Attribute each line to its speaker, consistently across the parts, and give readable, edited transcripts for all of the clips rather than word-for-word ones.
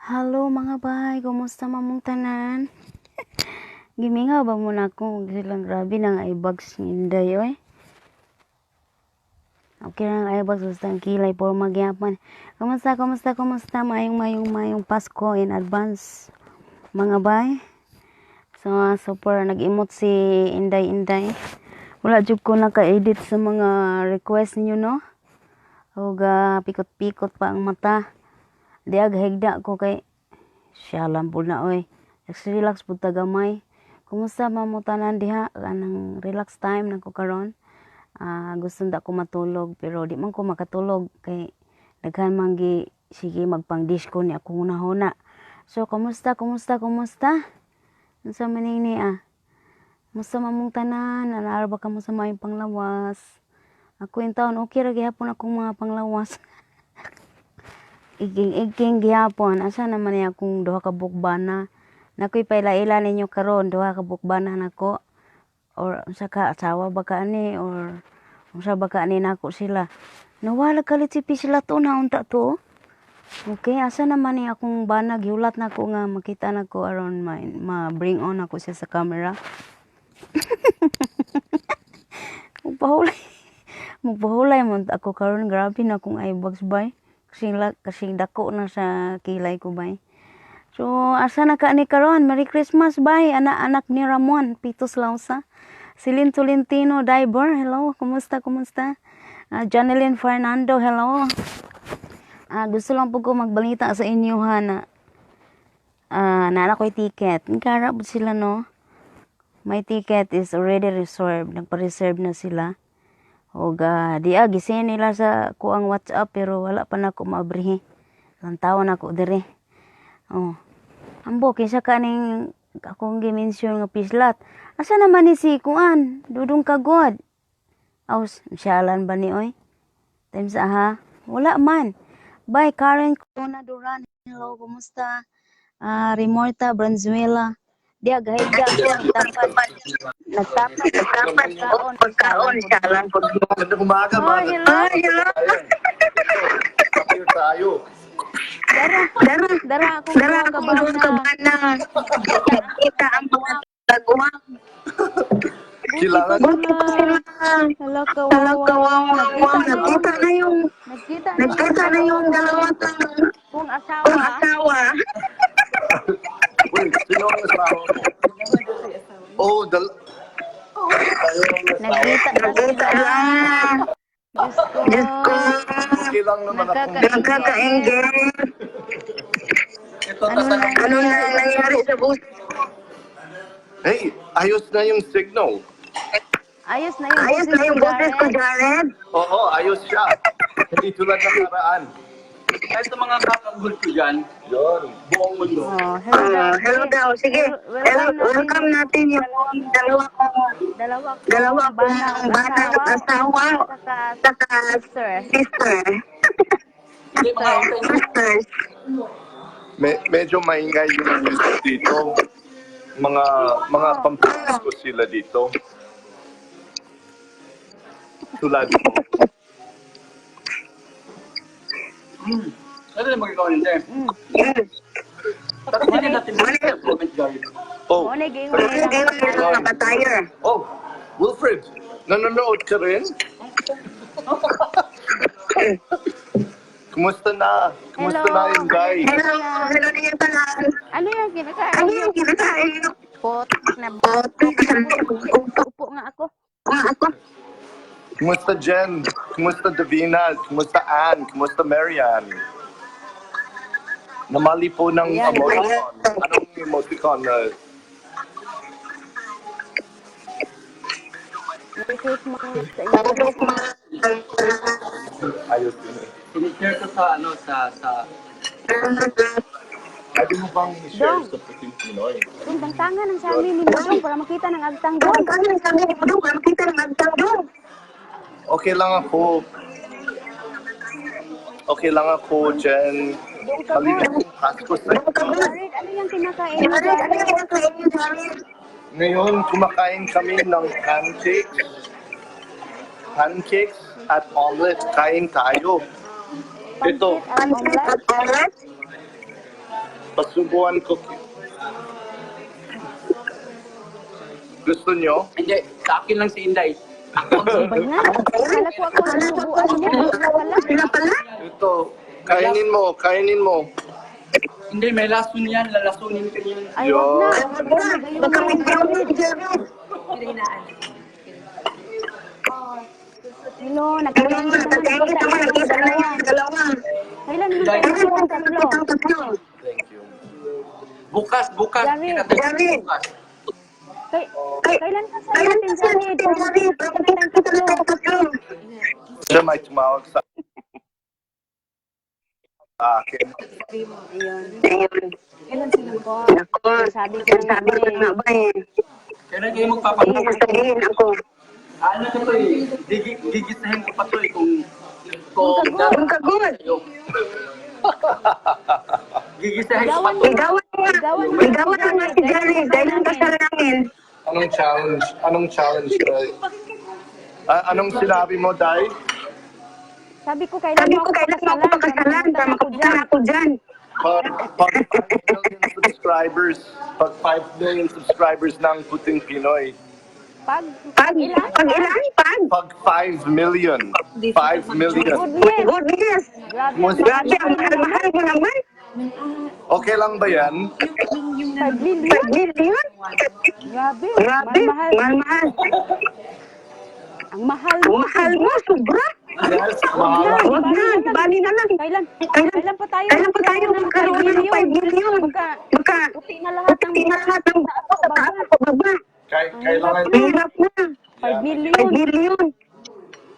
Speaker 1: Halo mga bay, kumusta mamong tanan? Gimingaw ba muna ako silang grabe nang ibags ni Inday oy. Okay lang ibags basta ang kilay por magyapan. Kumusta? Mayong Pasko in advance. Mga bay. So super nag-emote si Inday. Wala jud ko naka-edit sa mga request niyo no. Ug pikot-pikot pa ang mata. Di higda ko kay siya lang po na oy. Relax po tagamay. Kumusta mo tanan diha? Anang relax time na ko karon. Gusto nda ko matulog pero di man ko makatulog kay daghan man gi sige magpang-dish ko ni akong hunahuna. So kumusta? Unsa man ni Musta mamong tanan?Anaar ba kamo sa mayong panglawas? Ako in taon okay ra gihapon akong mga panglawas. Iging gihapon asa naman niya akong duha ka bukbana. Nakoy paila-ila ninyo karon duha ka bukbana nako or unsa ka asawa ba ka ani or unsa ba ka ani nako sila. Nawala kalit si sila to na unta to. Okay, asa naman ni akong bana giulat nako nga makita nako aron ma-bring on ako siya sa camera. Magpahulay mo ako karon grabe na akong eyebags bay. Kasing dako na sa kilay ko bay. So asa na ka ni karon? Merry Christmas bay. Anak ni Ramon Pitos Lausa. Silin Tolentino Diver, hello. Kumusta? Janeline Fernando, hello. Gusto lang po ko magbalita sa inyo ha na na ko'y ticket. Nagkarap sila no. My ticket is already reserved. Nagpa-reserve na sila. O gising nila sa kuang WhatsApp pero wala pa na ako maabrihi. Tawon ako dire. Ambo kinsa kaning akong gi-mention nga pislat. Asa naman ni si kuan? Dudong kagod. Siyalan ba ni oy? Times ha? Wala man. Bye Karen Corona Duran. Hello, kumusta? Remorta Branzuela. Diya gahiga ko nagtapat pagkaon siyalan pag
Speaker 2: Ganda umaga ba?
Speaker 1: hello.
Speaker 2: Kapir tayo.
Speaker 1: Dara ako kabana. Kita ang mga laguang.
Speaker 2: Kailangan
Speaker 1: Hello, kawawa. Nagkita na yung dalawa kong asawa.
Speaker 2: Wait, sino ang asawa mo? Oh,
Speaker 1: Nagkita na sila. Diyos ko.
Speaker 2: okay lang naman ako.
Speaker 1: Nagkaka-engage.
Speaker 2: Ano na nangyari sa bus? Hey, ayos na yung signal.
Speaker 1: Ayos na yung boses ko, Jared.
Speaker 2: Oo, ayos siya. Hindi tulad ng karaan.
Speaker 3: Kahit sa mga kakagul ko dyan,
Speaker 2: Yun, buong mundo.
Speaker 1: Hello daw. Sige. Welcome natin yung dalawa kong bana at asawa. Saka sister.
Speaker 3: hindi mga
Speaker 2: Medyo maingay yung music dito. Mga pampilis ko sila dito. Tulad mo.
Speaker 3: ano na magagawa nila? Tapos hindi natin comment guys.
Speaker 2: Oh, oh, Wilfred, nanonood ka rin? Kumusta na yung guy?
Speaker 1: Ano yung kinakain? Pot. Upo nga ako.
Speaker 2: Kumusta Jen? Kumusta Davina? Kumusta Ann? Kumusta Marian? Namali po ng emoticon. Anong emoticon na?
Speaker 1: Merry Christmas sa inyo.
Speaker 2: Ayos din eh.
Speaker 3: Sinishare ko sa
Speaker 2: Pwede mo bang i-share sa puting Pinoy?
Speaker 1: Kung bangtangan ang sabi ni Budong para makita ng agtang doon.
Speaker 2: Okay lang ako, Jen. Maligayang Pasko sa inyo.
Speaker 1: Jared, ano yung kinakain mo, Jared?
Speaker 2: Ngayon, kumakain kami ng pancakes at omelet. Kain tayo. Ito.
Speaker 1: Pancake at omelet?
Speaker 2: Pasubuan ko. Gusto nyo?
Speaker 3: Hindi, sa akin lang si Inday. Ako,
Speaker 1: Ba na? Akala ko ako ang subuan niya.
Speaker 4: Sila pala?
Speaker 2: Ito, kainin mo.
Speaker 3: hindi, may lason yan. Lalasunin ka yan.
Speaker 1: Ay, wag na.
Speaker 4: Wag kang mag-gamit, Jared.
Speaker 1: Hello, nagkakaingit naman ang dalawa. Kailan naman tayo ang tatlo?
Speaker 2: Thank you.
Speaker 3: Bukas.
Speaker 1: Jared.
Speaker 3: Jared. Bukas.
Speaker 1: Kailan ka sa natin, Jared?
Speaker 2: Siya may tumawag sa akin.
Speaker 1: Ayun. Ako, sabi ko na ba eh.
Speaker 3: Kailan kayo magpapahinga?
Speaker 4: Sasabihin ako.
Speaker 3: Ano ka to eh? Gigisahin ko pa to eh kung
Speaker 4: Ang kagod.
Speaker 3: gigisahin ko pa to.
Speaker 4: Igawan mo nga si Jared dahil ang kasal namin.
Speaker 2: Anong challenge, Day? Anong sinabi mo, Day?
Speaker 1: Sabi ko, kailan mo ako
Speaker 4: pakasalan. Tama ako dyan.
Speaker 2: Pag 5 million subscribers ng Puting Pinoy.
Speaker 1: Pag
Speaker 4: Ilan?
Speaker 2: Pag 5 million. 5 million.
Speaker 1: goodness.
Speaker 4: Goodness.
Speaker 1: Grabe.
Speaker 4: Grabe, ang mahal mo naman.
Speaker 2: Okay lang ba yan?
Speaker 1: 5 million?
Speaker 4: 5 million?
Speaker 1: Grabe.
Speaker 4: Grabe,
Speaker 1: Mahal. Ang mahal mo.
Speaker 4: Ang mahal mo, sobra.
Speaker 2: Yes, mahal.
Speaker 4: Huwag na, bali na lang.
Speaker 1: Kailan pa tayo?
Speaker 4: Magkaroon ng 5 million. Baka,
Speaker 1: Puti na lahat ng
Speaker 4: sa taas at pababa.
Speaker 2: Kailangan
Speaker 4: Hirap na.
Speaker 1: 5 million.
Speaker 4: 5 million.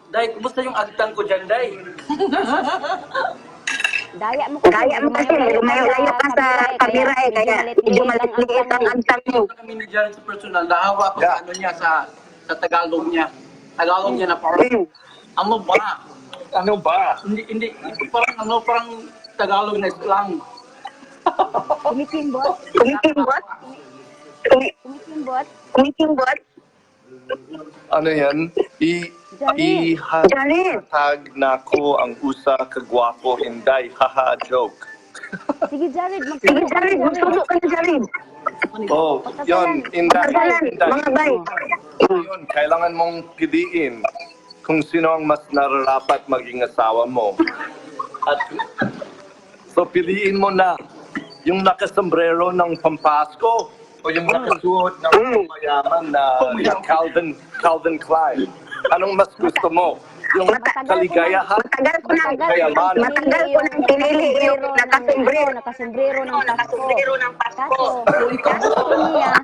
Speaker 3: Day, kumusta yung agtang ko dyan, Day?
Speaker 1: Daya mo
Speaker 4: kasi, lumayo-layo ka sa kamera eh, kaya medyo maliit ang agtang mo.
Speaker 3: Kami ni Jared sa personal, nahawa ko sa ano niya, sa Tagalog niya. Tagalog niya na parang, ano ba? Hindi, parang Tagalog na slang.
Speaker 1: Kumikimbot.
Speaker 4: Kumikimbot.
Speaker 2: Ano yan? Ihatag na ko ang usa kagwapo hinday. Haha, joke.
Speaker 1: Sige, Jared.
Speaker 4: Sige, Jared, magsulo ka na, Jared.
Speaker 2: Oh, yun, hinday.
Speaker 4: Mga bay.
Speaker 2: Yun, kailangan mong piliin kung sino ang mas nararapat maging asawa mo. At so piliin mo na yung nakasombrero ng Pampasko o yung nakasuot ng mayaman na Calvin Klein. Anong mas gusto mo? Yung kaligayahan?
Speaker 4: Matagal ko nang pinili yung
Speaker 1: nakasombrero ng Pasko.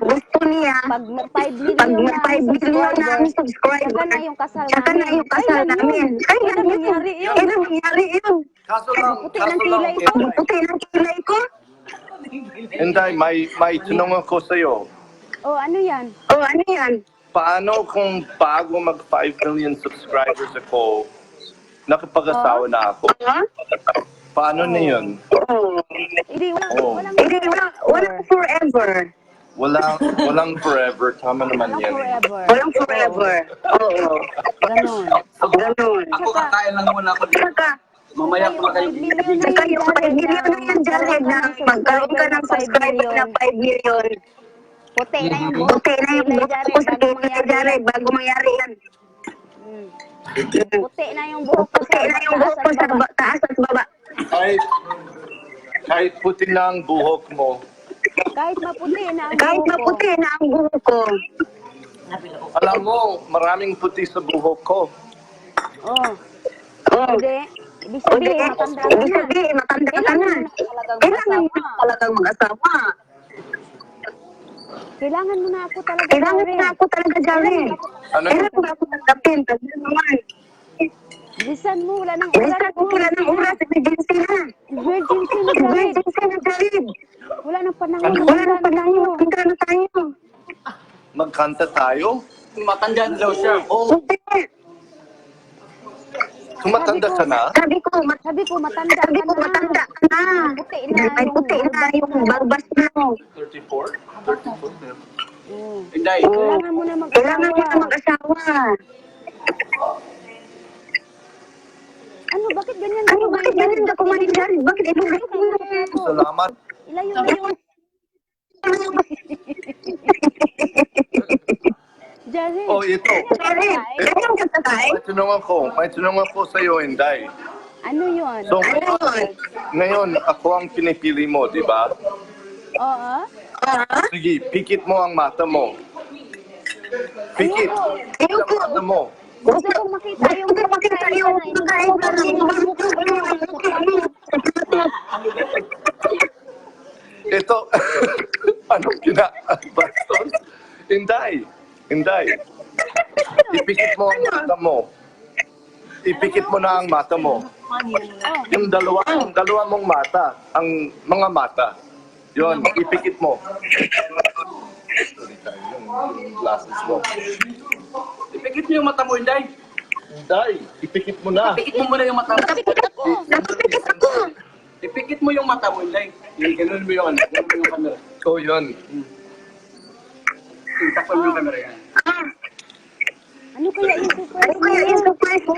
Speaker 4: Gusto niya,
Speaker 1: Pag may 5
Speaker 4: pag
Speaker 1: million
Speaker 4: may 5 million na ang subscriber,
Speaker 1: saka na yung kasal
Speaker 4: saka na yung kasal namin.
Speaker 1: Kailan nangyari yun?
Speaker 4: Kailan nangyari yun?
Speaker 2: Kaso lang,
Speaker 1: Puti ng kilay ko.
Speaker 4: Ang puti ng kilay ko?
Speaker 2: Hinday, may tanong ako sa'yo.
Speaker 1: Oh, ano yan?
Speaker 4: O ano yan?
Speaker 2: Paano kung bago mag 5 million subscribers ako, nakapag-asawa na ako?
Speaker 4: Ha?
Speaker 2: Paano na yun?
Speaker 4: Oo.
Speaker 1: Hindi, walang
Speaker 4: Hindi, walang forever.
Speaker 2: Walang forever. Tama naman yan.
Speaker 1: forever.
Speaker 4: Walang forever. Oo.
Speaker 1: Ganon.
Speaker 4: Ganun.
Speaker 3: Ako kakain lang muna ako dito.
Speaker 4: Saka,
Speaker 3: Mamaya ko kayo.
Speaker 4: saka yung 5 million na yan, Jared, na magkaroon ka ng subscriber na 5 million.
Speaker 1: Puti na yung buhok.
Speaker 4: Okay na yung buhok ko sa kilay, Jared, bago mangyari yan.
Speaker 1: Puti na yung buhok ko
Speaker 4: Okay na yung buhok ko sa taas at baba.
Speaker 2: Kahit puti na ang buhok mo,
Speaker 1: Kahit maputi na ang
Speaker 4: Kahit
Speaker 1: buhok ko.
Speaker 4: maputi na ang buhok ko.
Speaker 2: alam mo, maraming puti sa buhok ko.
Speaker 1: Oh.
Speaker 4: Oh.
Speaker 1: Hindi. Ibig
Speaker 4: O di,
Speaker 1: sabihin, matanda ka
Speaker 4: ibig
Speaker 1: na.
Speaker 4: sabihin, matanda ka na.
Speaker 1: Kailangan mo na talagang
Speaker 4: Kailangan mo
Speaker 1: mag-asawa.
Speaker 4: na talagang mag-asawa.
Speaker 1: Kailangan mo na ako talaga.
Speaker 4: Kailangan mo na ako talaga, Jared.
Speaker 2: Ano?
Speaker 4: Kailangan mo na ako tanggapin. Kasi naman,
Speaker 1: Bilisan mo, wala nang
Speaker 4: bilisan mo pula ng oras, emergency na.
Speaker 1: Emergency na, Jared.
Speaker 4: Emergency na, Jared.
Speaker 1: Wala nang panahon.
Speaker 4: Wala nang panahon. Handa na tayo.
Speaker 2: Magkanta tayo?
Speaker 3: Matanda na daw siya.
Speaker 4: Hindi.
Speaker 2: Tumatanda ka na?
Speaker 4: Sabi ko,
Speaker 1: Sabi ko, matanda
Speaker 4: sabi
Speaker 1: ka
Speaker 4: ko,
Speaker 1: na.
Speaker 4: matanda ka na.
Speaker 1: Puti na
Speaker 4: May puti na yung balbas mo.
Speaker 2: 34? 34?
Speaker 1: Oo.
Speaker 3: Inday,
Speaker 1: Kailangan mo na
Speaker 4: Kailangan mo na
Speaker 1: mag-asawa.
Speaker 4: mag-asawa.
Speaker 1: Ano, bakit ganyan?
Speaker 4: Ano, bakit ganun ka kumanin, Jared? Bakit ibigay mo?
Speaker 2: Salamat.
Speaker 1: Layo. Jared.
Speaker 2: Oh, ito.
Speaker 4: Jared, ganyan ka tatay?
Speaker 2: May tanong ako sa iyo, Inday.
Speaker 1: Ano yun?
Speaker 2: So,
Speaker 4: Ano yun?
Speaker 2: ngayon, ako ang pinipili mo, di ba?
Speaker 1: Oo.
Speaker 2: Sige, pikit mo ang mata mo. Pikit.
Speaker 4: Ayoko.
Speaker 2: Ang mata mo.
Speaker 1: Gusto kong makita yung
Speaker 4: magkaiba ng
Speaker 2: Ito, anong bastos? Inday. Ipikit mo ang mata mo. Ipikit mo na ang mata mo. Yung dalawa mong mata, ang mga mata. Yun, ipikit mo. Yung glasses mo.
Speaker 3: Ipikit mo yung mata mo, Inday.
Speaker 2: Inday, ipikit mo na.
Speaker 3: Ipikit mo muna yung mata mo.
Speaker 4: Napapikit ako.
Speaker 3: Ipikit mo yung mata mo, Inday. Ganun mo yun. Ganun mo yung camera.
Speaker 2: Oh, yun.
Speaker 3: Takpan mo yung camera yan.
Speaker 1: Ano kaya yung surprise
Speaker 4: Ano kaya yung surprise mo?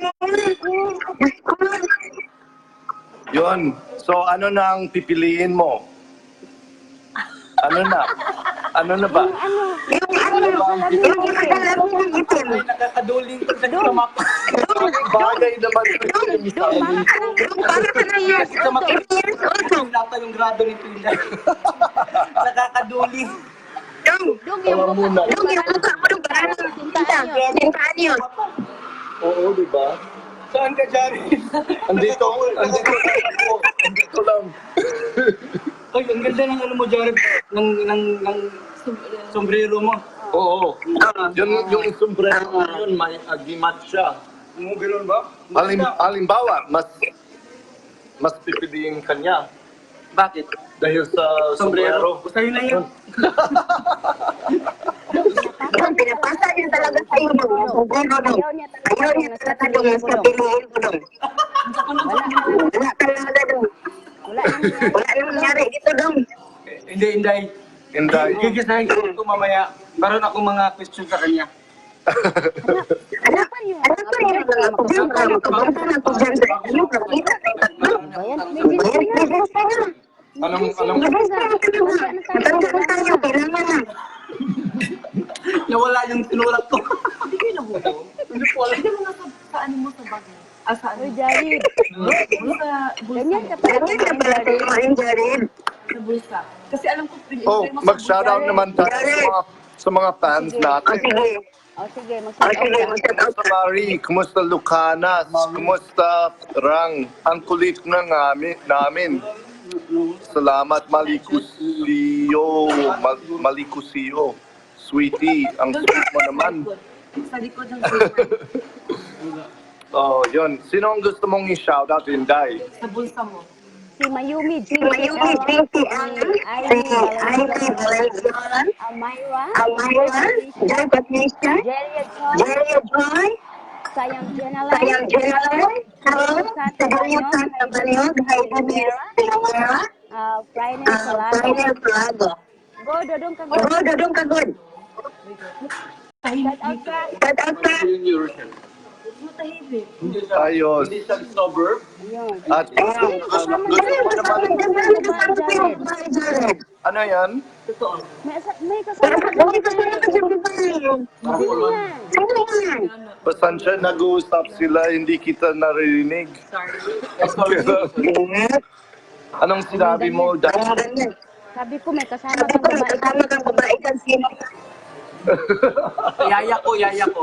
Speaker 2: Yun. So, ano na ang pipiliin mo? Ano na? Ano na ba?
Speaker 4: Yung alam mo yung itim.
Speaker 3: Ay, nakakaduling ko sa kamap.
Speaker 2: Bagay naman ito yung style.
Speaker 4: Para ka na yan. 8 years old.
Speaker 3: Nata yung grado nito, Inday. Nakakaduling.
Speaker 1: Dong, yung mukha.
Speaker 4: Yung mukha mo nung parang Sintanyo.
Speaker 2: Oo, di ba?
Speaker 3: Saan ka, Jared?
Speaker 2: Andito lang.
Speaker 3: Ay, ang ganda ng ano mo, Jared. Ng sombrero mo.
Speaker 2: Oo. Yung sombrero mo yun, may agimat siya.
Speaker 3: Ganun ba?
Speaker 2: Halimbawa, mas pipiliin kanya
Speaker 3: Bakit?
Speaker 2: dahil sa sombrero.
Speaker 3: Sa'yo na yun.
Speaker 4: Yung pinapasa niya talaga sa iyo. Yung sombrero dong. Ayaw niya talaga dong. Mas kapiliin ko dong. Wala talaga dong.
Speaker 1: Wala nang
Speaker 4: Wala nang nangyari dito dong.
Speaker 3: Hindi, Inday.
Speaker 2: Inday.
Speaker 3: Gigisahin ko mamaya. Meron ako mga question sa kanya.
Speaker 4: Ano pa yung mga pagkakita ng pagkakita ng pagkakita ng pagkakita ng tatlo? Bayas na yun.
Speaker 2: Anong
Speaker 4: Matanda na tayo, kailangan na.
Speaker 3: Nawala yung sinulat ko.
Speaker 5: Hindi kayo nahulog. Pwede mo nga sa ano mo sa bag mo. Sa ano?
Speaker 1: Uy, Jared.
Speaker 5: Sa
Speaker 1: Ganyan
Speaker 5: bulsa.
Speaker 1: ka pala
Speaker 4: Ganyan ka pala
Speaker 1: kumain,
Speaker 4: tayo ngayon, Jared.
Speaker 5: Sa bulsa. Kasi alam ko,
Speaker 2: Oh, mag-shoutout naman tayo sa mga fans
Speaker 4: O
Speaker 2: natin.
Speaker 4: sige,
Speaker 1: sige,
Speaker 4: o sige, mag-shout out
Speaker 2: Kumusta Mari? Kumusta Lucanas? Kumusta Rang? Ang kulit na namin. Salamat Malikusiyo. Sweetie, ang sweet mo naman.
Speaker 5: Sa likod ng zipper.
Speaker 2: Oh, yun. Sino ang gusto mong i-shoutout, Inday?
Speaker 5: Sa bulsa mo.
Speaker 1: Si Mayumi,
Speaker 4: si Mayumi, si Ivy Valenzuela, Amira, Joy Patricia, Jerry Joy,
Speaker 1: Sayang
Speaker 4: Sayang General, Tagaliutan ng Baliog, Heidi Pinamera,
Speaker 1: Friday Salado.
Speaker 4: Final Prado.
Speaker 1: Go, Dodong ka.
Speaker 4: Oo, Dodong Kagod.
Speaker 1: Shout out ka.
Speaker 4: Shout out ka.
Speaker 5: Matahimik.
Speaker 2: Ayos.
Speaker 3: Hindi siya sober.
Speaker 1: Yun.
Speaker 2: At
Speaker 1: Kasama
Speaker 4: Jared.
Speaker 2: ano yan?
Speaker 5: Totoo.
Speaker 1: May kasama ka
Speaker 4: Bakit ka sana ka sa Dubai?
Speaker 1: Sino yan?
Speaker 4: Sino yan?
Speaker 2: Pasensya, nag-uusap sila, hindi kita naririnig.
Speaker 5: Sorry.
Speaker 2: Anong sinabi mo?
Speaker 4: Ang ganyan.
Speaker 1: Sabi ko may kasama
Speaker 4: Sabi
Speaker 1: kang
Speaker 4: ko, may
Speaker 1: babae.
Speaker 4: kasama kang babae kang sino.
Speaker 3: Yaya ko.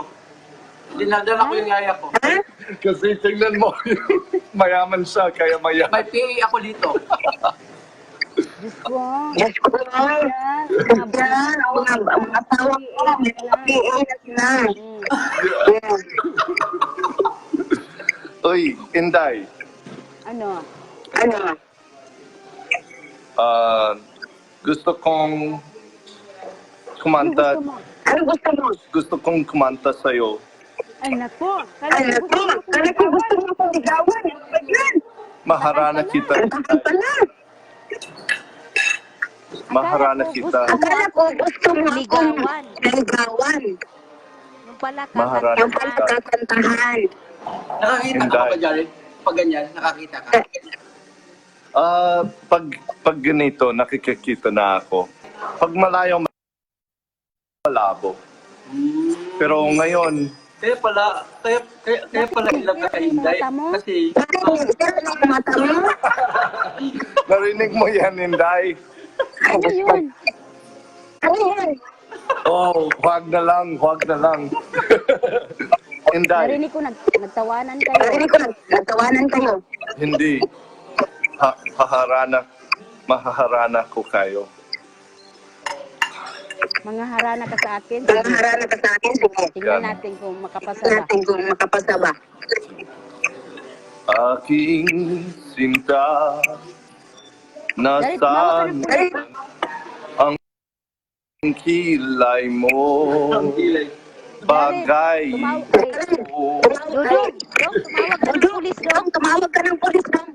Speaker 3: Dinadala ko yung yaya ko.
Speaker 4: Ha?
Speaker 2: Kasi tingnan mo, mayaman siya, kaya mayaman.
Speaker 3: May PA ako dito.
Speaker 1: Diyos ko.
Speaker 4: Yes, ko na. Yan, ang mga asawa ko, may mga PA na sila. Yan.
Speaker 2: Uy, Inday,
Speaker 1: Ano?
Speaker 4: Ano?
Speaker 2: gusto kong kumanta,
Speaker 4: Ano gusto mo?
Speaker 2: gusto kong kumanta sa'yo.
Speaker 1: Ay, nako.
Speaker 4: Ano to? Ano to gusto mo kong ligawan? Ano ba yan?
Speaker 2: Maharana kita.
Speaker 4: Ang takal pala.
Speaker 2: Maharana kita.
Speaker 4: Akala ko gusto mo akong
Speaker 1: Ligawan.
Speaker 4: ligawan.
Speaker 1: Yung pala
Speaker 2: Maharana
Speaker 4: Yung pala
Speaker 2: kita.
Speaker 4: kakantahan.
Speaker 3: Nakakita ka ba, Jared? Pag ganyan, nakakita ka.
Speaker 2: Pag ganito, nakikita na ako. Pag malayo, malabo. Pero ngayon,
Speaker 3: Kaya pala ilang ka kahinday. Kasi,
Speaker 4: Mata mo?
Speaker 2: narinig mo yan, Inday.
Speaker 1: Ano yun?
Speaker 4: Ano yan?
Speaker 2: Oh, wag na lang. Inday,
Speaker 1: Narinig ko nagtawanan kayo.
Speaker 4: Narinig ko, nagtawanan kayo.
Speaker 2: hindi. Mahaharana ko kayo.
Speaker 1: Mga harana ka sa akin.
Speaker 4: Ang harana ka sa akin, sige.
Speaker 1: Tingnan natin kung makapasa ba.
Speaker 4: Natin kung makapasa ba.
Speaker 2: Aking sinta,
Speaker 1: Darit, tumawag ka
Speaker 2: nasaan
Speaker 1: ng pulis.
Speaker 2: ang kilay mo?
Speaker 3: ang kilay.
Speaker 2: Bagay ko.
Speaker 1: Dudong, tumawag ka ng pulis, Dong.
Speaker 4: Tumawag ka ng pulis, Dong.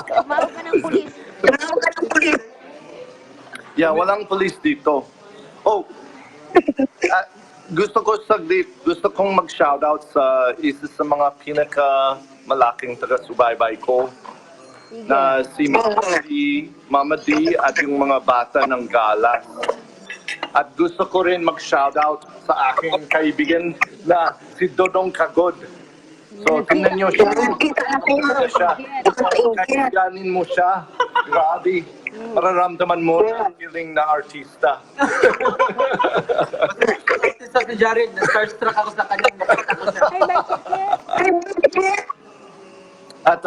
Speaker 1: Tumawag ka ng pulis.
Speaker 4: Tumawag ka ng pulis.
Speaker 2: Yeah, walang police dito. Oh, gusto kong mag-shoutout sa isa sa mga malaking taga-subaybay ko
Speaker 1: Sige.
Speaker 2: na si Mama D at yung mga bata ng Galas. At gusto ko rin mag-shoutout sa aking kaibigan na si Dodong Kagod. So, tingnan nyo siya.
Speaker 4: Nakita na po
Speaker 2: Ano siya?
Speaker 4: Nakatainggit.
Speaker 2: Kaibiganin mo siya. Grabe. Mararamdaman mo ang feeling na artista.
Speaker 3: Sa si Jared, na-starstruck ako sa kanya. Nakita ko siya.
Speaker 1: Ay, bakit?
Speaker 4: Ay, bakit?
Speaker 2: At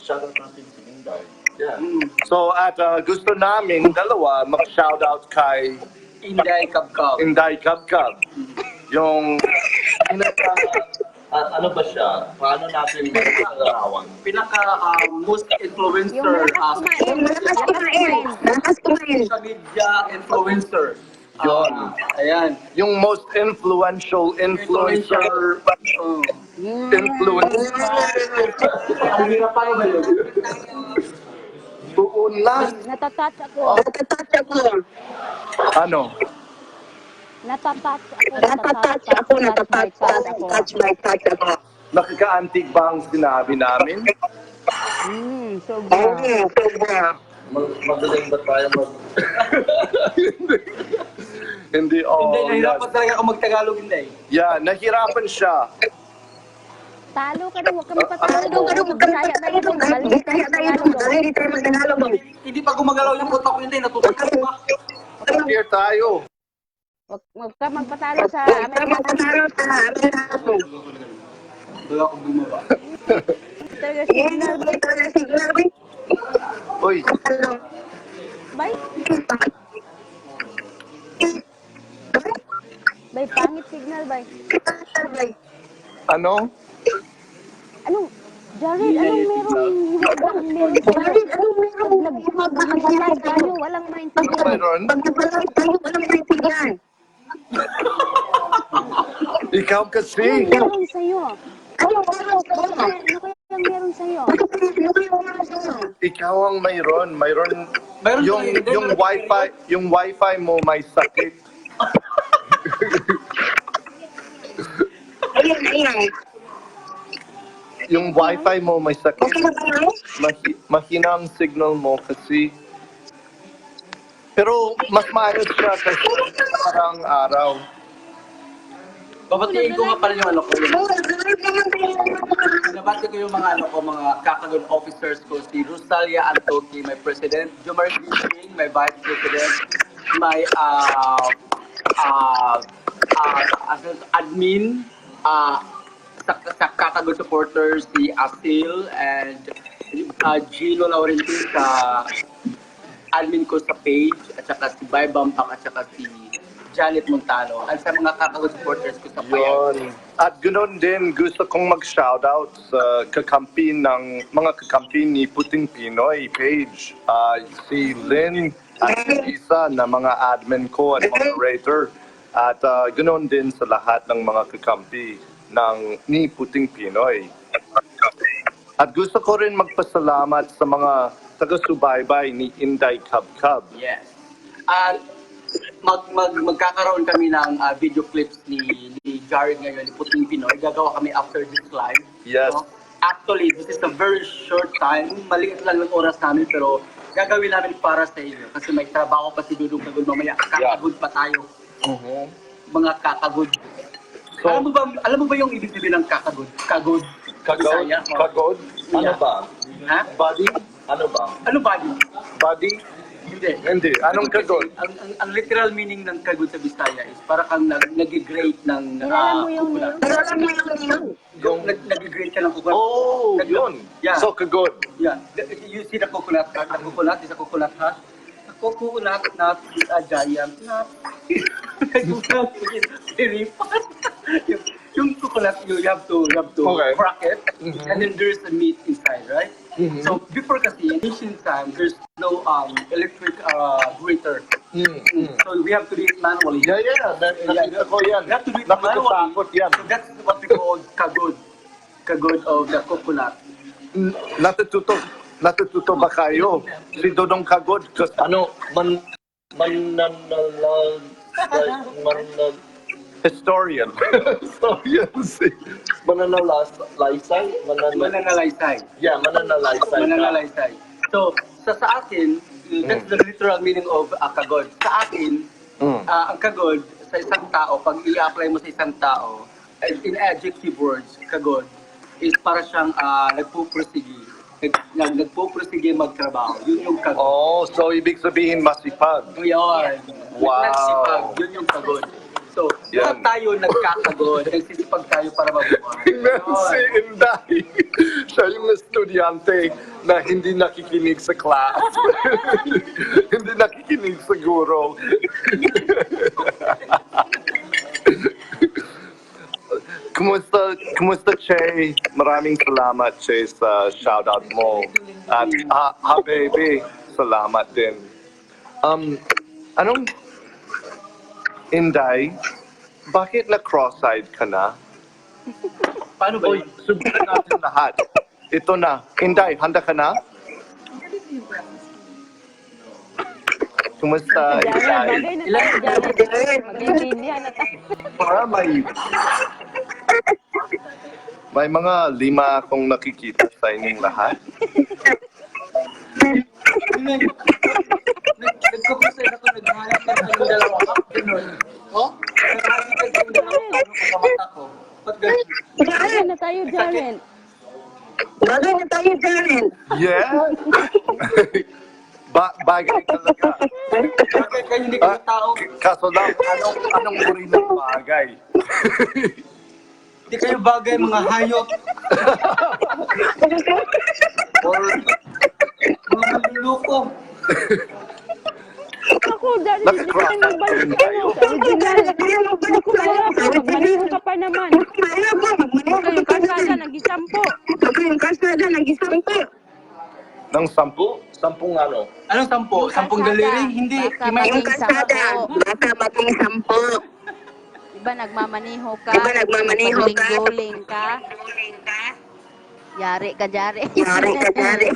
Speaker 2: shoutout natin si Inday. Yeah. So gusto namin dalawa mag-shoutout kay
Speaker 3: Inday Kabkab.
Speaker 2: Inday Kabkab. Yung ano ba siya? Paano natin magkakarawan?
Speaker 3: Most
Speaker 1: Yung
Speaker 3: influencer
Speaker 1: malakas kumain.
Speaker 4: Malakas kumain.
Speaker 3: social media influencer.
Speaker 2: Yun.
Speaker 3: Ayan.
Speaker 2: Yung most influential influencer. Influencer.
Speaker 3: Ang hirap pa ba yun?
Speaker 2: Tuon lang.
Speaker 1: Natatouch ako.
Speaker 4: Natatouch ako.
Speaker 2: Ano?
Speaker 1: Natatouch ako.
Speaker 4: Natatouch ako. Natatouch ako. Touch by touch ako.
Speaker 2: Nakakaantig ba ang sinabi namin?
Speaker 1: Sobra.
Speaker 4: Sobra.
Speaker 2: Magaling ba tayo Hindi, oh.
Speaker 3: Hindi,
Speaker 2: yeah.
Speaker 3: nahirapan talaga ako mag-Tagalog, hindi.
Speaker 2: Yeah, nahirapan siya.
Speaker 1: Talo ka na, huwag ka magpatalo.
Speaker 4: Bisaya tayo. Bisaya tayo. Dali tayo mag-Tagalog.
Speaker 3: Hindi pa gumagalaw yung utak ko, hindi. Natutunan ko pa.
Speaker 2: Here tayo.
Speaker 1: Huwag ka magpatalo sa
Speaker 4: Tama
Speaker 1: Amerika.
Speaker 4: sa taro sa Amerika.
Speaker 3: Wala akong bumaba.
Speaker 1: Talaga signal.
Speaker 4: Ito na signal.
Speaker 2: Uy,
Speaker 4: Ano?
Speaker 1: Bay, bay, pangit signal, bay.
Speaker 2: ano?
Speaker 1: Anong, Jared, anong meron sa'yo? Nag-live tayo, walang
Speaker 2: Ano
Speaker 1: maintindihan.
Speaker 2: mayroon?
Speaker 4: Pag nagbalay tayo, walang maintindihan.
Speaker 2: Ikaw kasi.
Speaker 1: Anong meron sa'yo?
Speaker 4: Ano meron sa'yo?
Speaker 1: Ano kayang meron sa'yo?
Speaker 4: Ano kayang meron sa'yo?
Speaker 2: Ikaw ang mayroon. Mayroon
Speaker 3: Mayroon
Speaker 2: yung wifi mo may sakit.
Speaker 4: Ayan.
Speaker 2: Yung wifi mo may sakit.
Speaker 4: Okay na ba yun?
Speaker 2: Mahina ang signal mo kasi. Pero mas maayos siya kasi parang araw.
Speaker 3: Babatiin ko nga pala yung ano ko.
Speaker 4: Oo, nag-live naman tayo.
Speaker 3: Nabati ko yung mga mga Kakagon officers ko. Si Rosalia Antoki, my president. Jomar Gising, my vice president. My admin. Sa Kakagon supporters, si Asil and Gino Laurentino sa admin ko sa page. At saka si Bay Bambak at saka si Janet Montano. At sa mga Kakagon supporters ko sa
Speaker 2: Yun. At ganoon din, gusto kong mag-shoutout sa kakampi ng mga kakampi ni Puting Pinoy page. Si Lynn at si Isa na mga admin ko at moderator. At ganoon din sa lahat ng mga kakampi ni Puting Pinoy. At gusto ko rin magpasalamat sa mga taga-subaybay ni Inday Kabkab.
Speaker 3: Yes. At magkakaroon kami ng video clips ni Jared ngayon, ni Puting Pinoy. Gagawa kami after this live.
Speaker 2: Yes.
Speaker 3: No? Actually, this is a very short time. Maliit lang yung oras namin, pero gagawin namin para sa inyo. Kasi may trabaho pa si Dudong Kagod mamaya. Kakagod pa tayo. Mga kakagod.
Speaker 2: So,
Speaker 3: alam mo ba yung ibig sabihin ng kakagod? Kagod.
Speaker 2: kagod?
Speaker 3: Bisaya?
Speaker 2: Kagod? Ano
Speaker 3: Yeah.
Speaker 2: ba?
Speaker 3: Ha?
Speaker 2: Body? Ano ba?
Speaker 3: Ano ba yun?
Speaker 2: Body?
Speaker 3: Hindi.
Speaker 2: Hindi. Anong kagod?
Speaker 3: Ang literal meaning ng kagod sa Bisaya is para kang nag-grate ng
Speaker 1: Kilala mo yung
Speaker 3: coconut.
Speaker 4: Pero alam mo yun.
Speaker 3: Yung nag-grate ka ng coconut.
Speaker 2: Oh, yun.
Speaker 3: Yeah.
Speaker 2: So, kagod.
Speaker 3: Yeah. You see the coconut nut? The coconut is a coconut nut. The coconut nut is a giant nut. Coconut is very fun. Yung coconut, you have to
Speaker 2: Okay.
Speaker 3: crack it, and then there's a meat inside, right? So before kasi, in ancient time, there's no electric grater. So we have to do it manually.
Speaker 2: Yeah. Nakita ko yan.
Speaker 3: We have to do it manually.
Speaker 2: Nakakatakot yan.
Speaker 3: So that's what we call kagod. Kagod of the coconut.
Speaker 2: Natututo ba kayo? Si Dodong Kagod, ano, historian. Historian si Mananalaysay?
Speaker 3: Mananalaysay.
Speaker 2: Yeah, Mananalaysay.
Speaker 3: Mananalaysay. So, sa akin, that's the literal meaning of kagod. Sa akin, ang kagod sa isang tao, pag i-apply mo sa isang tao, in adjective words, kagod, is para siyang nagpupursige. Nagpupursige magtrabaho. Yun yung kagod.
Speaker 2: Oh, so ibig sabihin masipag.
Speaker 3: Yun.
Speaker 2: Wow.
Speaker 3: Nagsipag. Yun yung kagod. So,
Speaker 2: Yan.
Speaker 3: kapag tayo nagkakagod, nagsisipag tayo para mabuhay.
Speaker 2: Tingnan si Inday. Siya yung estudyante na hindi nakikinig sa class. Hindi nakikinig sa guro. Kumusta, Che? Maraming salamat, Che, sa shoutout mo. At baby, salamat din. Anong Inday, bakit na cross-eyed ka na?
Speaker 3: Paano ba
Speaker 2: Uy,
Speaker 3: yun?
Speaker 2: subukan natin lahat. Ito na. Inday, handa ka na? Kumusta, Inday?
Speaker 1: Bagay na tayo dyan. Mag-intindihan na tayo.
Speaker 2: Para may mga 5 akong nakikita sa inyong lahat.
Speaker 3: Nagkapasay ako, naghahanap ka ng dalawa ka. Ganun. Oh? Naghahanap ka ng dalawa ka. Pagkamata ko. Ba't ganun?
Speaker 1: Bagay na tayo, Jaren.
Speaker 4: Bagay na tayo dyan.
Speaker 2: Yeah? Bagay talaga.
Speaker 3: Kaya hindi kayo tao.
Speaker 2: Kaso lang, anong uri ng bagay?
Speaker 3: Hindi kayo bagay mga hayop.
Speaker 2: Or,
Speaker 3: Mga maluluko.
Speaker 1: Ako, Jaren, hindi
Speaker 2: Nag-cross
Speaker 1: tayo magbalik
Speaker 2: eyed
Speaker 1: ano, sa original. Ako, wala ka. Magmaniho ka pa naman. Huwag kayong kasada, nag-isampo.
Speaker 4: Ako yung kasada, nag-isampo.
Speaker 2: ng 10? 10 ano?
Speaker 3: Anong 10? 10 daliri? Hindi.
Speaker 1: Baka
Speaker 3: Imagine.
Speaker 4: Yung kasada, baka maging 10.
Speaker 1: Diba nagmamaniho ka?
Speaker 4: Diba nagmamaniho ka?
Speaker 1: Guling ka? Yari ka, Jari.
Speaker 4: Yari ka, yari.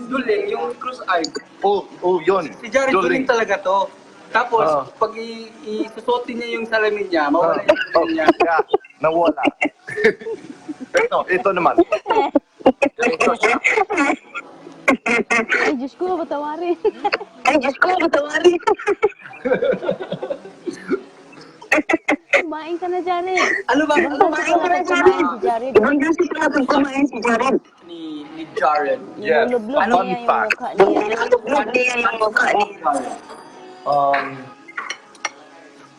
Speaker 3: Duling, yung cruise eye.
Speaker 2: Oh, yun.
Speaker 3: Si Jared Duling talaga to. Tapos,
Speaker 2: Ah.
Speaker 3: pag isusutin niya yung salamin niya, mawala yung salamin niya.
Speaker 2: Yeah, nawala. Ito naman.
Speaker 1: Ay, Diyos ko, patawarin.
Speaker 4: Ay, Diyos ko, matawarin.
Speaker 1: Kumain ka na, Jari.
Speaker 3: Ano ba?
Speaker 4: Kumain ka na, Jared.
Speaker 1: Si Jari.
Speaker 4: Ibang kasi pala pag kumain si Jared.
Speaker 3: Ni Jared.
Speaker 2: Yes.
Speaker 1: Nilulublog
Speaker 2: Fun
Speaker 1: niya yung
Speaker 2: fact.
Speaker 1: mukha niya.
Speaker 4: Nakalublog niya yung mukha niya.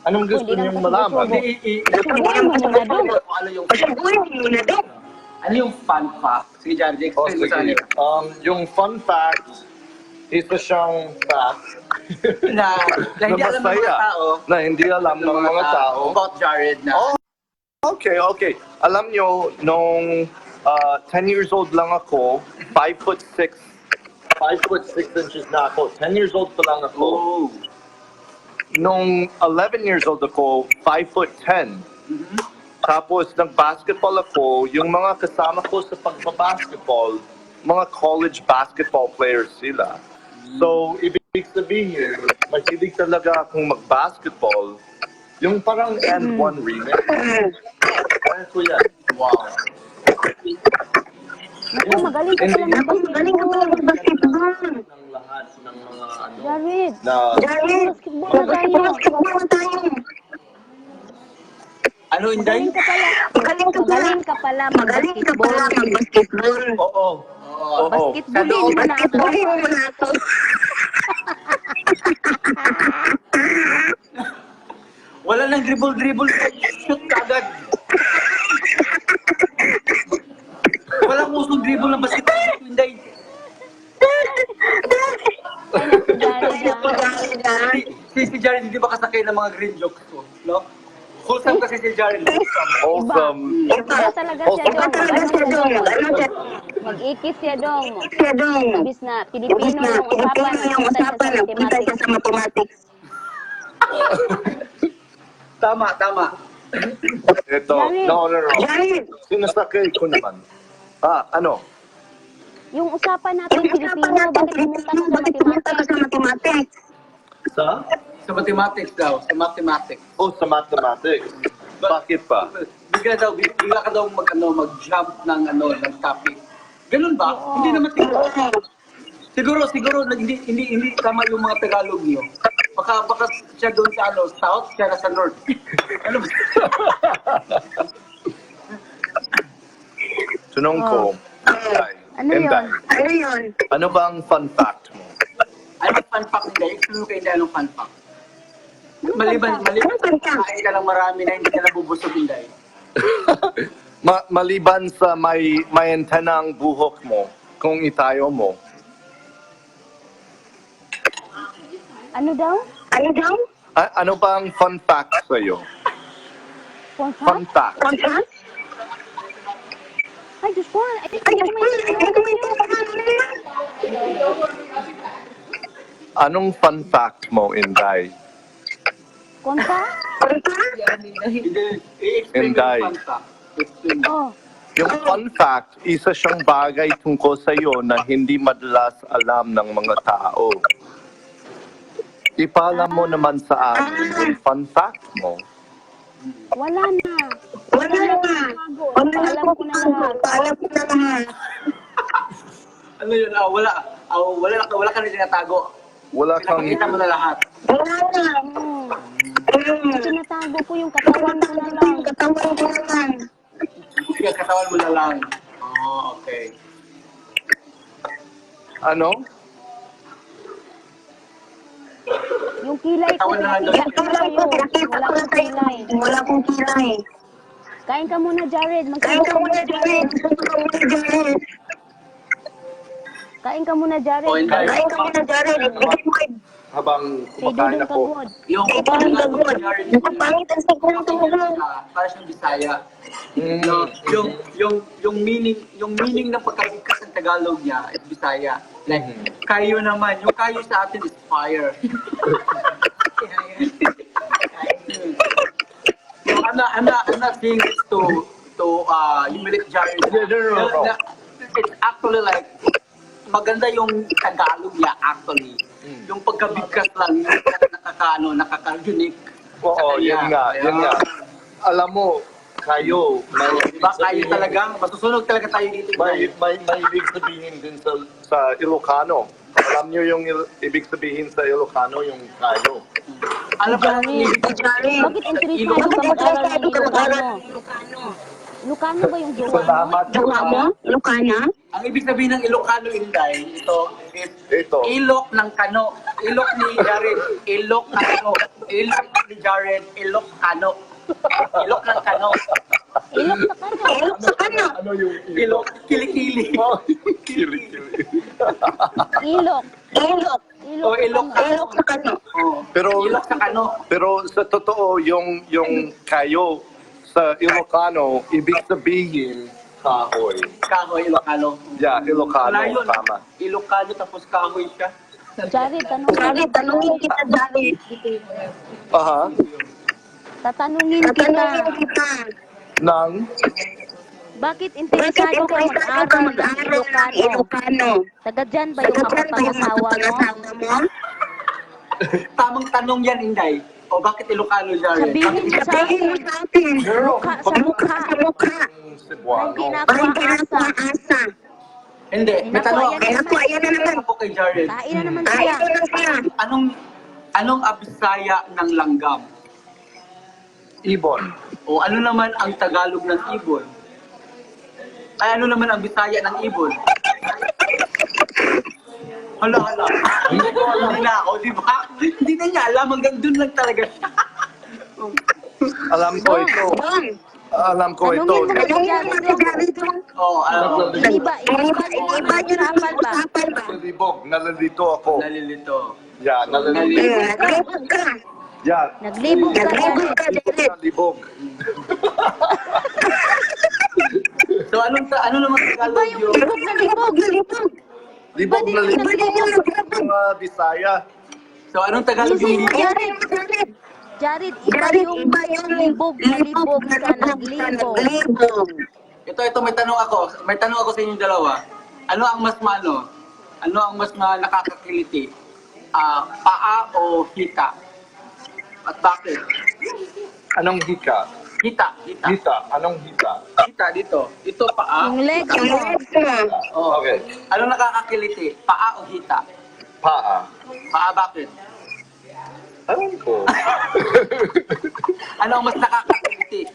Speaker 2: Anong gusto
Speaker 1: Pwede
Speaker 2: niyong
Speaker 1: lang
Speaker 2: malaman?
Speaker 1: kasi
Speaker 3: Ano yung
Speaker 4: Pagkakuhin mo na daw.
Speaker 3: ano yung fun fact? Sige, Jared,
Speaker 2: Oh,
Speaker 3: explain mo sa
Speaker 2: sige.
Speaker 3: kanila.
Speaker 2: Yung fun fact, isa siyang fact
Speaker 3: Na hindi
Speaker 2: na
Speaker 3: alam ng mga
Speaker 2: masaya,
Speaker 3: tao.
Speaker 2: na hindi alam ng mga tao.
Speaker 3: About Jared na.
Speaker 2: Oh, okay. Alam nyo, nung 10 years old lang ako, 5'6", 5'6" inches na ako. 10 years old pa lang ako.
Speaker 3: Oh.
Speaker 2: Nung 11 years old ako, 5'10". Tapos nag-basketball ako, yung mga kasama ko sa pagbabasketball, mga college basketball players sila. So, ibig sabihin, mahilig talaga akong mag-basketball Yung parang and one remix. Kaya ko yan.
Speaker 3: Wow.
Speaker 1: Naku, magaling ka pala
Speaker 4: Galing ka pala
Speaker 1: mag-basketball.
Speaker 4: mag-basketball.
Speaker 3: Ng lahat ng mga ano.
Speaker 1: Jared,
Speaker 2: Na,
Speaker 4: Jared,
Speaker 1: basketball na tayo.
Speaker 4: basketball tayo.
Speaker 3: Ano, Inday?
Speaker 1: Magaling ka pala.
Speaker 4: Magaling ka pala.
Speaker 1: Magaling ka pala
Speaker 4: Magaling ka pala
Speaker 1: mag-basketball.
Speaker 4: mag-basketball.
Speaker 2: oo. Oo.
Speaker 1: Basketballin mo na ako.
Speaker 4: Basketballin mo na ako.
Speaker 3: Wala nang dribble. Shoot ka agad. Walang usong dribble ng basketball, Inday. Si Jared, hindi ba kasakay ng mga green jokes ko? No? Wholesome kasi si Jared.
Speaker 2: Awesome.
Speaker 1: Iba talaga siya
Speaker 4: Iba
Speaker 1: dong.
Speaker 4: talaga siya dong. Ano siya?
Speaker 1: Mag-ikis siya dong.
Speaker 4: Siya dong.
Speaker 1: Ibis na, Pilipino yung usapan.
Speaker 4: Pilipino yung usapan. Nagpunta siya sa mathematics.
Speaker 3: Tama.
Speaker 2: Ito.
Speaker 1: Jared.
Speaker 2: No.
Speaker 4: Jared,
Speaker 2: Sinasakay ko naman. Ano?
Speaker 1: Yung usapan natin
Speaker 4: yung usapan
Speaker 1: Pilipino,
Speaker 4: natin
Speaker 1: bakit pumunta ka sa
Speaker 4: bakit pumunta ka
Speaker 1: mathematics?
Speaker 4: sa mathematics?
Speaker 3: Sa mathematics daw. Sa mathematics.
Speaker 2: Sa mathematics. Bakit pa?
Speaker 3: Bigla ka daw mag-jump ng topic. Ganun ba? Hindi naman siguro hindi tama yung mga Tagalog niyo. Baka siya doon sa south, siya nasa north. Ano ba?
Speaker 2: Tanong ko,
Speaker 1: Ano yun?
Speaker 2: Inday,
Speaker 4: Ano yun?
Speaker 2: ano ba ang fun fact mo?
Speaker 3: Anong fun fact nila? Explain mo kayo hindi anong fun fact. Maliban,
Speaker 4: Anong fun fact?
Speaker 3: kain ka lang marami na hindi ka nabubusog, Inday.
Speaker 2: Maliban sa may antenna ang buhok mo, kung itayo mo,
Speaker 1: Ano daw?
Speaker 4: Ano daw?
Speaker 2: ano ba ang fun fact sa'yo? Fun
Speaker 1: Fun
Speaker 2: fact.
Speaker 4: Contract?
Speaker 1: Ay, Diyos ko. Ay,
Speaker 4: Ay, Diyos ko.
Speaker 2: Anong fun fact mo, Inday?
Speaker 1: Konta?
Speaker 4: Contract?
Speaker 3: Hindi, i-explain mo
Speaker 2: Inday.
Speaker 3: yung fun fact. Explain mo.
Speaker 1: Oh.
Speaker 2: Yung fun fact, isa siyang bagay tungkol sa'yo na hindi madalas alam ng mga tao. Ipaalam mo naman sa amin yung fun fact mo.
Speaker 1: Wala na.
Speaker 4: Wala na.
Speaker 1: Alam ko na lahat.
Speaker 4: Alam ko na lahat.
Speaker 3: Ano yun? Wala ka na tinatago.
Speaker 2: Wala kang...
Speaker 3: Pinakita mo na lahat.
Speaker 4: Wala na.
Speaker 1: Tinatago ko yung katawan ko na lang.
Speaker 4: Katawan ko na lang.
Speaker 3: Sige, katawan mo na lang. Oh, okay.
Speaker 2: Ano?
Speaker 1: Yung kilay ko,
Speaker 3: Katawan na lang daw.
Speaker 1: pinakita ko sa'yo. Wala akong kilay.
Speaker 4: Wala akong kilay.
Speaker 1: Kain ka muna, Jared.
Speaker 4: Kain ka muna, Jared.
Speaker 1: Kain ka muna, Jared.
Speaker 3: Oh, Inday.
Speaker 4: Kain ka muna, Jared. Ibigay mo kay
Speaker 2: Habang
Speaker 1: Kay
Speaker 2: kumakain
Speaker 1: Dudong
Speaker 2: ako.
Speaker 1: Kagod.
Speaker 3: Yung
Speaker 4: Parang gagawin. Yung kapangit ang siguro ko mo.
Speaker 3: para siyang Bisaya. Yung meaning ng pagkabigkas ng Tagalog niya is Bisaya. Like, kayo naman. Yung kayo sa atin is fire. I'm not saying this to humiliate Jared.
Speaker 2: No.
Speaker 3: It's actually like, maganda yung Tagalog niya actually. Yung pagkabigkas lang, yung nakaka-unique.
Speaker 2: Oo, yun nga. Alam mo, kayo,
Speaker 3: Diba kayo talagang, masusunog talaga tayo dito.
Speaker 2: may ibig sabihin din sa Ilocano. Alam niyo yung ibig sabihin sa Ilocano, yung kayo.
Speaker 3: Alam ba natin,
Speaker 1: Jared, bakit interesado ka mag-aral ng Ilocano? Ilocano ba yung jowa mo?
Speaker 2: Salamat.
Speaker 4: Jowa mo? Lucana?
Speaker 3: ang ibig sabihin ng Ilocano, Inday, ito is
Speaker 2: Ito.
Speaker 3: ilok ng kano. Ilok ni Jared, ilok ng kano. Ilok ni Jared, ilok kano. Ilok ng kano.
Speaker 1: Ilok sa kanya.
Speaker 4: Ilok sa kano.
Speaker 2: Ano yung
Speaker 3: Ilok, kilikili.
Speaker 2: Kilikili.
Speaker 1: Ilok.
Speaker 4: Ilok.
Speaker 3: O ilok
Speaker 1: sa
Speaker 4: Ilok sa kano.
Speaker 3: Oh.
Speaker 2: Pero
Speaker 3: Ilok sa kano.
Speaker 2: pero sa totoo yung kayo sa Ilocano, ibig sabihin kahoy.
Speaker 3: Kahoy, Ilocano.
Speaker 2: Yeah, Ilocano,
Speaker 3: Wala yun.
Speaker 2: tama.
Speaker 3: Ilocano tapos kahoy siya.
Speaker 1: Jared,
Speaker 4: Jared, tanungin kita, Jared.
Speaker 2: Aha.
Speaker 1: tatanungin
Speaker 4: Tatanungin
Speaker 1: kita.
Speaker 4: kita.
Speaker 2: Nang
Speaker 1: Bakit
Speaker 4: Bakit
Speaker 1: interesado ka
Speaker 4: interesado ka
Speaker 1: mag-aral ng
Speaker 4: mag-aaral ng
Speaker 1: Ilocano?
Speaker 4: Ilocano?
Speaker 1: Taga dyan ba yung
Speaker 4: Taga dyan ba yung
Speaker 1: mapapangasawa mo?
Speaker 4: mapapangasawa mo?
Speaker 3: Tamang tanong yan, Inday. O bakit Ilocano, Jared?
Speaker 1: Sabihin mo sa
Speaker 4: Sabihin mo
Speaker 1: akin.
Speaker 4: sa akin.
Speaker 1: Mukha sa mukha.
Speaker 4: Sa mukha.
Speaker 2: Cebuano.
Speaker 1: Hindi na
Speaker 4: Parang
Speaker 1: ako asa.
Speaker 4: asa.
Speaker 3: Hindi, may tanong ako.
Speaker 1: Ayan na naman.
Speaker 4: Ayan na naman.
Speaker 3: Ako kay Jared.
Speaker 1: Kain na naman
Speaker 4: Ay,
Speaker 1: sila.
Speaker 4: ito na siya.
Speaker 3: Anong abisaya ng langgam?
Speaker 2: Ibon.
Speaker 3: O ano naman ang Tagalog ng ibon? Ay, ano naman ang Bisaya ng ibon? Hala. Hindi ko alam. Hindi na ako, di ba? Hindi na niya alam. Hanggang dun lang talaga siya.
Speaker 2: Alam ko ito.
Speaker 4: Bang.
Speaker 2: Alam ko ito.
Speaker 1: Tanungin mo kay
Speaker 4: Anong
Speaker 1: Jared
Speaker 4: yung
Speaker 1: dong.
Speaker 4: mga dong?
Speaker 3: Oo, alam ko.
Speaker 1: Iba
Speaker 4: Iba
Speaker 1: yun
Speaker 4: yun ang
Speaker 1: usapan ba?
Speaker 4: usapan ba?
Speaker 2: Nalibog. Nalilito ako.
Speaker 3: Nalilito.
Speaker 2: Yeah, nalilito.
Speaker 4: Naglibog ka.
Speaker 2: Yeah.
Speaker 1: Naglibog ka
Speaker 4: Naglibog
Speaker 1: Jared.
Speaker 4: ka, Jared.
Speaker 2: Nalibog.
Speaker 3: So, ano naman
Speaker 1: Iba
Speaker 3: Tagalog
Speaker 1: yung
Speaker 3: yun?
Speaker 1: libog na libog.
Speaker 4: Naglibog.
Speaker 2: Libog na libog.
Speaker 4: Iba din yung naglibog.
Speaker 2: Mga Bisaya.
Speaker 3: So, anong Tagalog
Speaker 1: Easy
Speaker 3: yung
Speaker 1: mo,
Speaker 3: libog?
Speaker 1: Jared.
Speaker 4: Jared.
Speaker 1: Jared, iba
Speaker 4: Jared,
Speaker 1: yung
Speaker 4: iba yung
Speaker 1: libog na libog sa naglibog.
Speaker 4: naglibog.
Speaker 3: Ito, may tanong ako. May tanong ako sa inyong dalawa. Ano ang mas nakakakiliti? Paa o hita? At bakit?
Speaker 2: Anong hika?
Speaker 3: Hita.
Speaker 2: Hita. Anong hita?
Speaker 3: Hita dito. Ito paa.
Speaker 1: Yung legs
Speaker 4: Yung
Speaker 1: mo.
Speaker 4: legs mo.
Speaker 3: Oh.
Speaker 2: Okay.
Speaker 3: Ano nakakakiliti? Paa o hita?
Speaker 2: Paa.
Speaker 3: Paa bakit?
Speaker 2: Alam ko.
Speaker 3: Ano ang mas nakakakiliti?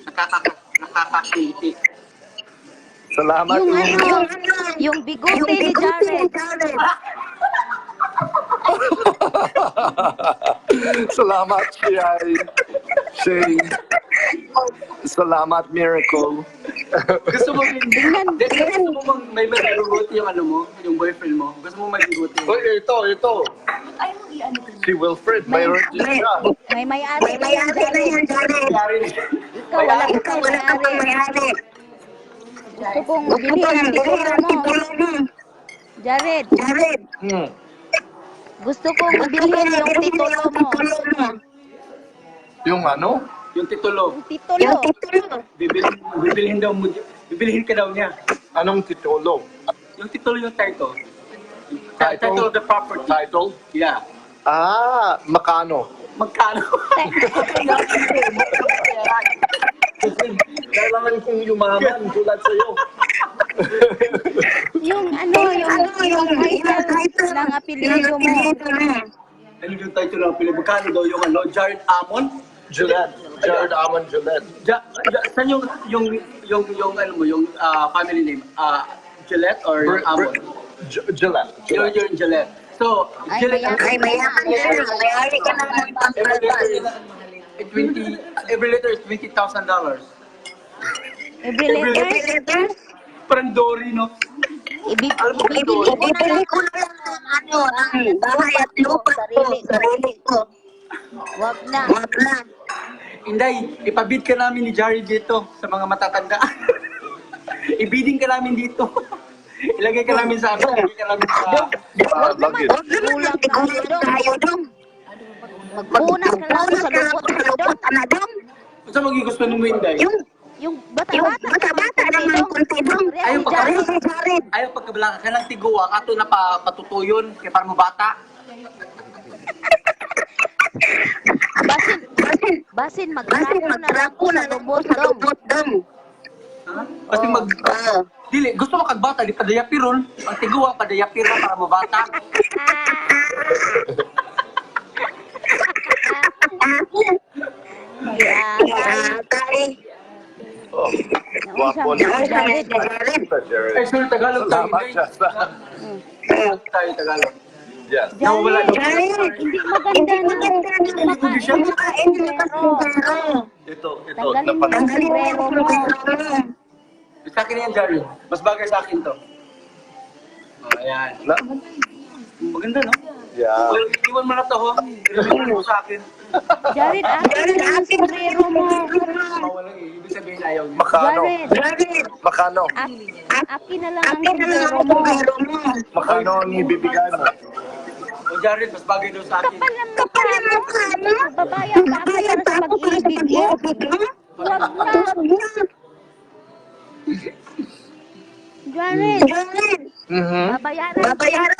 Speaker 3: Nakakakiliti.
Speaker 2: Salamat.
Speaker 1: Yung
Speaker 2: Umi.
Speaker 1: ano, yung bigote ni Jared.
Speaker 2: Salamat, Shay. Salamat, Miracle.
Speaker 3: Gusto mo rin,
Speaker 1: Tingnan.
Speaker 3: gusto mo bang may bigote yung ano mo, yung boyfriend mo? Gusto mo may bigote?
Speaker 2: Uy, ito.
Speaker 5: Ay, i-ano ko.
Speaker 2: Si Wilfred, mayroon din siya.
Speaker 1: May may-ari na
Speaker 4: May
Speaker 1: yan,
Speaker 4: mayari na yan,
Speaker 1: Jared.
Speaker 4: Jared.
Speaker 1: Ikaw, wala
Speaker 3: May-ari.
Speaker 1: ka
Speaker 4: Wala ka pang
Speaker 1: may-ari.
Speaker 4: mayari.
Speaker 1: Gusto kong
Speaker 4: Gusto
Speaker 1: bilhin
Speaker 4: ko
Speaker 1: ang
Speaker 4: ng
Speaker 1: titulo
Speaker 4: bilhin
Speaker 1: mo.
Speaker 4: ang titulo mo.
Speaker 1: Jared,
Speaker 4: Jared.
Speaker 1: gusto kong bilhin yung titulo mo.
Speaker 2: Yung ano?
Speaker 3: Yung titulo.
Speaker 1: Yung titulo.
Speaker 4: Yung titulo.
Speaker 3: Bibilihin ka daw niya.
Speaker 2: Anong titulo?
Speaker 3: Yung titulo yung title.
Speaker 2: Title?
Speaker 3: Title of the property.
Speaker 2: Title?
Speaker 3: Yeah.
Speaker 2: Makano?
Speaker 3: Magkano?
Speaker 2: Kailangan kong yumaman tulad sa'yo.
Speaker 1: Yung title ng apelyido mo.
Speaker 3: Ano yung title ng pili? Magkano daw yung ano? Jared Amon?
Speaker 2: Gillette. Jared Amon Gillette.
Speaker 3: Saan yung ano mo, yung family name? Gillette or Amon?
Speaker 2: Gillette.
Speaker 3: You're Gillette. So,
Speaker 1: Ay,
Speaker 3: Gillette,
Speaker 1: mayaman.
Speaker 4: Ay, mayaman yan. Mayari ka na ng pangkalbal.
Speaker 3: every letter is $20,000.
Speaker 1: Every letter,
Speaker 4: Letter?
Speaker 3: Parang Dory, no?
Speaker 1: ibibili ko na lang.
Speaker 4: Ibibili ko na lang ang bahay at lupa ko. Sarili ko.
Speaker 1: Wag na.
Speaker 4: Wag na.
Speaker 3: Inday, ipabid ka namin ni Jared dito sa mga matatanda. Ibiding ka namin dito. Ilagay ka namin sa ilagay ka namin sa
Speaker 1: Wag naman.
Speaker 2: Lagi.
Speaker 4: Wag naman. Tigulang tayo dong.
Speaker 1: Magpunas ka lang sa lupot ka dong.
Speaker 4: Lupot ka na dong.
Speaker 3: Saan gusto mo, Inday?
Speaker 1: Yung
Speaker 4: Yung
Speaker 1: bata-bata
Speaker 4: bata-bata naman konti dong.
Speaker 3: Ayaw pa
Speaker 1: Jared.
Speaker 4: Si Jared.
Speaker 3: Ayaw pagkabalaka ka ng tiguwa, ato na patutuyon, kaya para mo bata.
Speaker 1: Basin
Speaker 4: Basin
Speaker 1: magrapo na lang
Speaker 4: magrapo
Speaker 1: ko
Speaker 4: na
Speaker 1: sa
Speaker 4: lang
Speaker 1: lubot
Speaker 4: sa
Speaker 1: dong.
Speaker 4: lubot dong.
Speaker 3: Ha? Kasi
Speaker 4: Oo.
Speaker 3: dili, gusto mo kagbata, di padayapiron. Ang tiguwa, padayapiron para mo bata.
Speaker 1: Yeah.
Speaker 4: Kay.
Speaker 2: Oh, guwapo
Speaker 1: Nausap
Speaker 2: na.
Speaker 1: si Jared.
Speaker 4: Jared.
Speaker 3: Ay, sorry, Tagalog tayo.
Speaker 2: Salamat,
Speaker 3: Inday.
Speaker 2: Shasta.
Speaker 3: Tayo, Tagalog.
Speaker 2: Yes.
Speaker 3: Nawawala daw.
Speaker 4: Jared.
Speaker 1: Hindi maganda na.
Speaker 4: Kumakain na kasundero.
Speaker 2: Ito,
Speaker 1: Tanggalin mo
Speaker 2: napan-
Speaker 1: yung sombrero mo.
Speaker 3: Sa akin yan, Jared. Mas bagay sa akin to. Oh, ayan.
Speaker 2: Na-
Speaker 3: Maganda, no?
Speaker 2: Yeah.
Speaker 3: Well, iwan mo na to, ho. Iwan mo sa akin.
Speaker 1: Jared, akin na ang sombrero mo.
Speaker 3: Mawalang ibig sabihin ayaw niya.
Speaker 2: Makano?
Speaker 1: Jared,
Speaker 4: Jared.
Speaker 2: Makano?
Speaker 1: akin na lang ang
Speaker 4: Akin na lang
Speaker 1: sombrero
Speaker 4: ang
Speaker 1: mo.
Speaker 4: sombrero mo.
Speaker 2: Makano ang ibibigay mo?
Speaker 3: O, Jared, mas bagay daw sa akin.
Speaker 1: Kapal ng
Speaker 4: Kapal
Speaker 1: mukha
Speaker 4: ang
Speaker 1: mo.
Speaker 4: mukha mo.
Speaker 1: Babayang ka pa
Speaker 4: Babayad
Speaker 1: para sa
Speaker 4: pa ako para sa
Speaker 1: pag-ibig mo.
Speaker 4: pag-ibig mo.
Speaker 1: Wag na.
Speaker 4: Wag na.
Speaker 1: Jared,
Speaker 4: Jared.
Speaker 2: Mhm.
Speaker 1: babayaran
Speaker 4: Babayaran